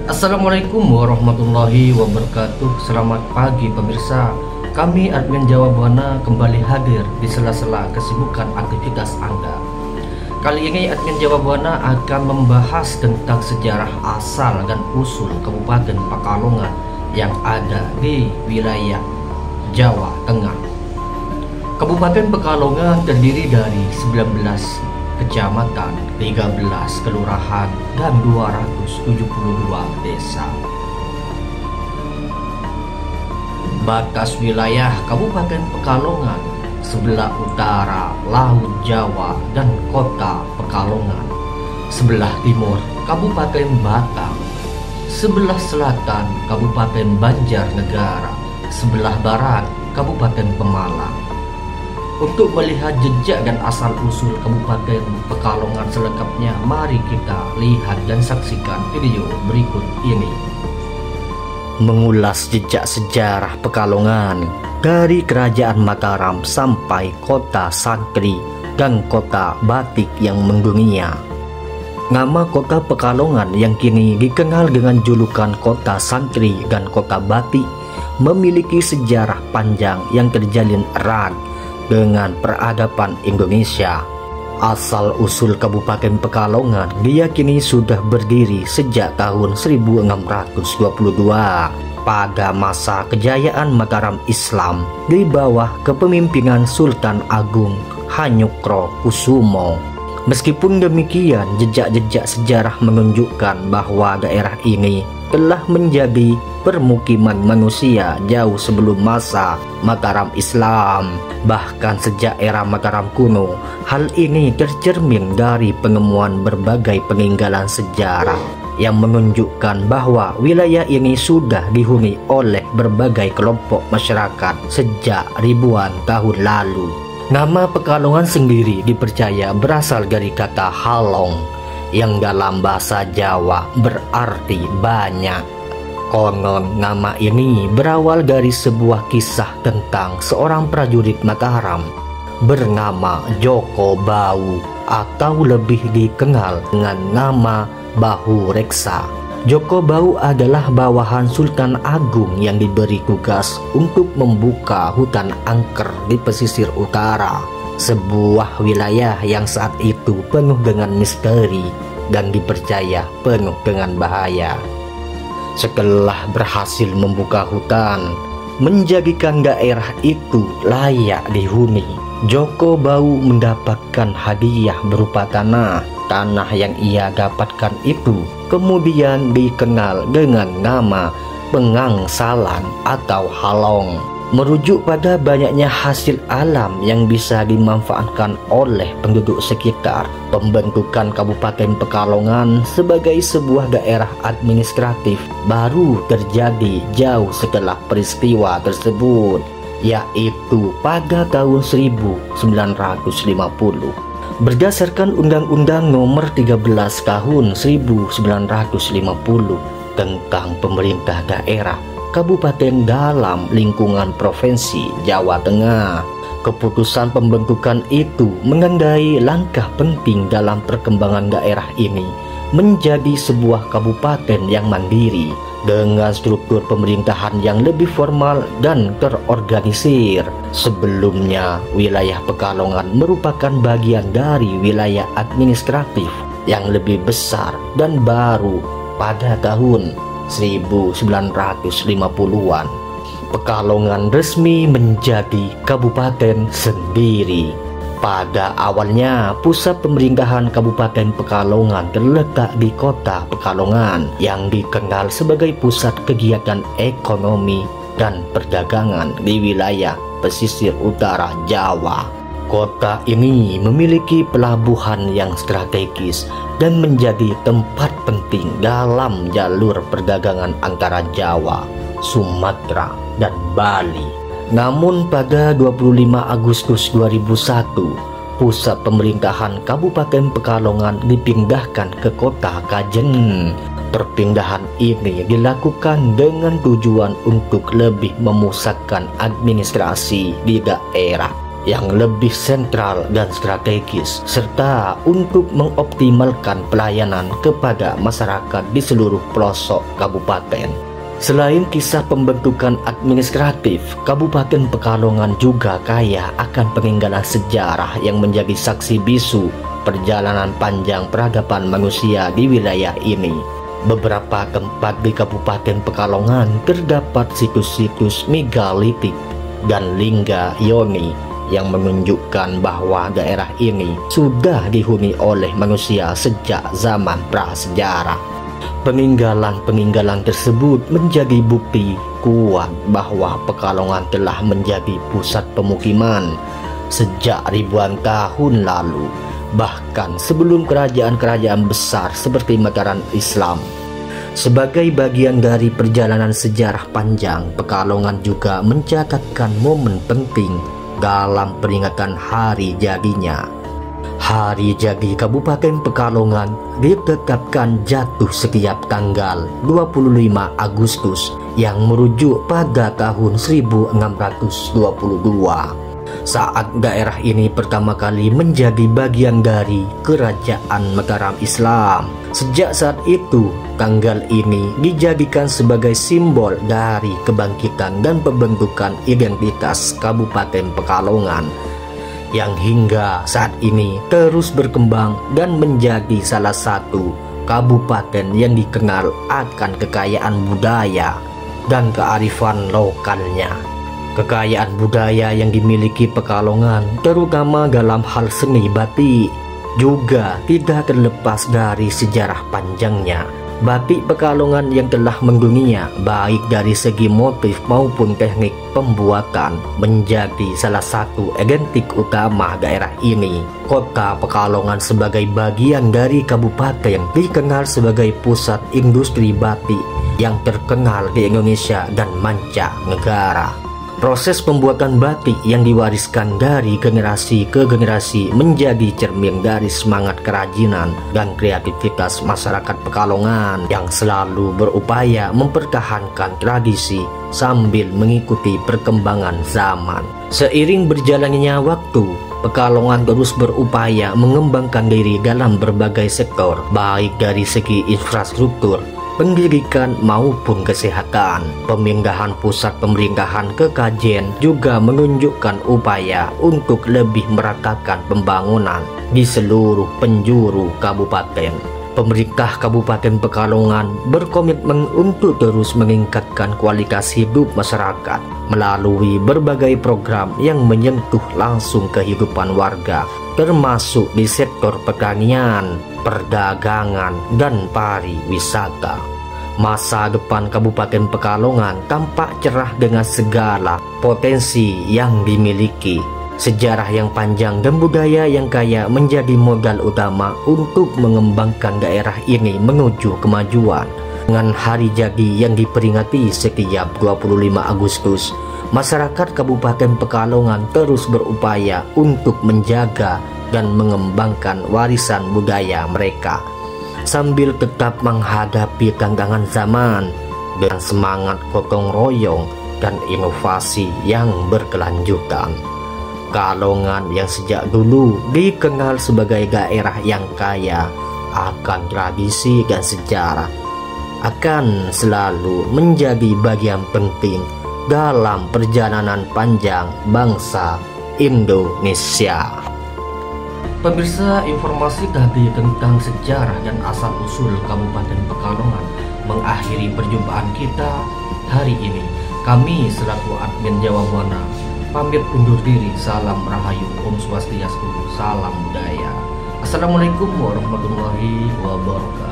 Assalamualaikum warahmatullahi wabarakatuh. Selamat pagi pemirsa. Kami admin Jawa Buana kembali hadir di sela-sela kesibukan aktivitas Anda. Kali ini admin Jawa Buana akan membahas tentang sejarah asal dan usul Kabupaten Pekalongan yang ada di wilayah Jawa Tengah. Kabupaten Pekalongan terdiri dari 19 kecamatan, 13 kelurahan, dan 272 desa. Batas wilayah Kabupaten Pekalongan: sebelah utara Laut Jawa dan Kota Pekalongan, sebelah timur Kabupaten Batang, sebelah selatan Kabupaten Banjarnegara, sebelah barat Kabupaten Pemalang. Untuk melihat jejak dan asal-usul Kabupaten Pekalongan selengkapnya, mari kita lihat dan saksikan video berikut ini. Mengulas jejak sejarah Pekalongan dari Kerajaan Mataram sampai Kota Sangkri dan Kota Batik yang mendunia. Nama Kota Pekalongan yang kini dikenal dengan julukan Kota Sangkri dan Kota Batik memiliki sejarah panjang yang terjalin erat dengan peradaban Indonesia. Asal-usul Kabupaten Pekalongan diyakini sudah berdiri sejak tahun 1622 pada masa kejayaan Mataram Islam di bawah kepemimpinan Sultan Agung Hanyokro Kusumo. Meskipun demikian, jejak-jejak sejarah menunjukkan bahwa daerah ini telah menjadi permukiman manusia jauh sebelum masa Mataram Islam. Bahkan sejak era Mataram kuno, hal ini tercermin dari penemuan berbagai peninggalan sejarah yang menunjukkan bahwa wilayah ini sudah dihuni oleh berbagai kelompok masyarakat sejak ribuan tahun lalu. Nama Pekalongan sendiri dipercaya berasal dari kata halong yang dalam bahasa Jawa berarti banyak. Konon nama ini berawal dari sebuah kisah tentang seorang prajurit Mataram bernama Joko Bau atau lebih dikenal dengan nama Bahu Reksa. Joko Bau adalah bawahan Sultan Agung yang diberi tugas untuk membuka hutan angker di pesisir utara, sebuah wilayah yang saat itu penuh dengan misteri dan dipercaya penuh dengan bahaya. Setelah berhasil membuka hutan, menjadikan daerah itu layak dihuni, Joko Bau mendapatkan hadiah berupa tanah. Tanah yang ia dapatkan itu kemudian dikenal dengan nama Pengangsalan atau Halong, merujuk pada banyaknya hasil alam yang bisa dimanfaatkan oleh penduduk sekitar. Pembentukan Kabupaten Pekalongan sebagai sebuah daerah administratif baru terjadi jauh setelah peristiwa tersebut, yaitu pada tahun 1950. Berdasarkan Undang-Undang Nomor 13 Tahun 1950 tentang pemerintah daerah kabupaten dalam lingkungan Provinsi Jawa Tengah, keputusan pembentukan itu menandai langkah penting dalam perkembangan daerah ini menjadi sebuah kabupaten yang mandiri dengan struktur pemerintahan yang lebih formal dan terorganisir. Sebelumnya, wilayah Pekalongan merupakan bagian dari wilayah administratif yang lebih besar dan baru pada tahun 1950-an. Pekalongan resmi menjadi kabupaten sendiri. Pada awalnya, pusat pemerintahan Kabupaten Pekalongan terletak di Kota Pekalongan yang dikenal sebagai pusat kegiatan ekonomi dan perdagangan di wilayah pesisir utara Jawa. Kota ini memiliki pelabuhan yang strategis dan menjadi tempat penting dalam jalur perdagangan antara Jawa, Sumatera, dan Bali. Namun pada 25 Agustus 2001, pusat pemerintahan Kabupaten Pekalongan dipindahkan ke Kota Kajen. Perpindahan ini dilakukan dengan tujuan untuk lebih memusatkan administrasi di daerah yang lebih sentral dan strategis, serta untuk mengoptimalkan pelayanan kepada masyarakat di seluruh pelosok kabupaten. Selain kisah pembentukan administratif, Kabupaten Pekalongan juga kaya akan peninggalan sejarah yang menjadi saksi bisu perjalanan panjang peradaban manusia di wilayah ini. Beberapa tempat di Kabupaten Pekalongan terdapat situs-situs megalitik dan lingga yoni yang menunjukkan bahwa daerah ini sudah dihuni oleh manusia sejak zaman prasejarah. Peninggalan-peninggalan tersebut menjadi bukti kuat bahwa Pekalongan telah menjadi pusat pemukiman sejak ribuan tahun lalu, bahkan sebelum kerajaan-kerajaan besar seperti Mataram Islam. Sebagai bagian dari perjalanan sejarah panjang, Pekalongan juga mencatatkan momen penting dalam peringatan hari jadinya. Hari jadi Kabupaten Pekalongan ditetapkan jatuh setiap tanggal 25 Agustus yang merujuk pada tahun 1622 saat daerah ini pertama kali menjadi bagian dari Kerajaan Mataram Islam. Sejak saat itu, tanggal ini dijadikan sebagai simbol dari kebangkitan dan pembentukan identitas Kabupaten Pekalongan, yang hingga saat ini terus berkembang dan menjadi salah satu kabupaten yang dikenal akan kekayaan budaya dan kearifan lokalnya. Kekayaan budaya yang dimiliki Pekalongan, terutama dalam hal seni batik, juga tidak terlepas dari sejarah panjangnya. Batik Pekalongan yang telah mendunia, baik dari segi motif maupun teknik pembuatan, menjadi salah satu identik utama daerah ini. Kota Pekalongan sebagai bagian dari kabupaten dikenal sebagai pusat industri batik yang terkenal di Indonesia dan mancanegara. Proses pembuatan batik yang diwariskan dari generasi ke generasi menjadi cermin dari semangat kerajinan dan kreativitas masyarakat Pekalongan yang selalu berupaya mempertahankan tradisi sambil mengikuti perkembangan zaman. Seiring berjalannya waktu, Pekalongan terus berupaya mengembangkan diri dalam berbagai sektor, baik dari segi infrastruktur, pendidikan maupun kesehatan. Pemindahan pusat pemerintahan ke Kajen juga menunjukkan upaya untuk lebih meratakan pembangunan di seluruh penjuru kabupaten. Pemerintah Kabupaten Pekalongan berkomitmen untuk terus meningkatkan kualitas hidup masyarakat melalui berbagai program yang menyentuh langsung kehidupan warga, termasuk di sektor pertanian, perdagangan, dan pariwisata. Masa depan Kabupaten Pekalongan tampak cerah dengan segala potensi yang dimiliki. Sejarah yang panjang dan budaya yang kaya menjadi modal utama untuk mengembangkan daerah ini menuju kemajuan. Dengan hari jadi yang diperingati setiap 25 Agustus, masyarakat Kabupaten Pekalongan terus berupaya untuk menjaga dan mengembangkan warisan budaya mereka, sambil tetap menghadapi tantangan zaman dengan semangat gotong royong dan inovasi yang berkelanjutan. Pekalongan yang sejak dulu dikenal sebagai daerah yang kaya akan tradisi dan sejarah akan selalu menjadi bagian penting dalam perjalanan panjang bangsa Indonesia. Pemirsa, informasi tadi tentang sejarah dan asal-usul Kabupaten Pekalongan mengakhiri perjumpaan kita hari ini. Kami selaku admin Jawa Buana pamit undur diri. Salam Rahayu, Om Swastiastu, salam budaya. Assalamualaikum warahmatullahi wabarakatuh.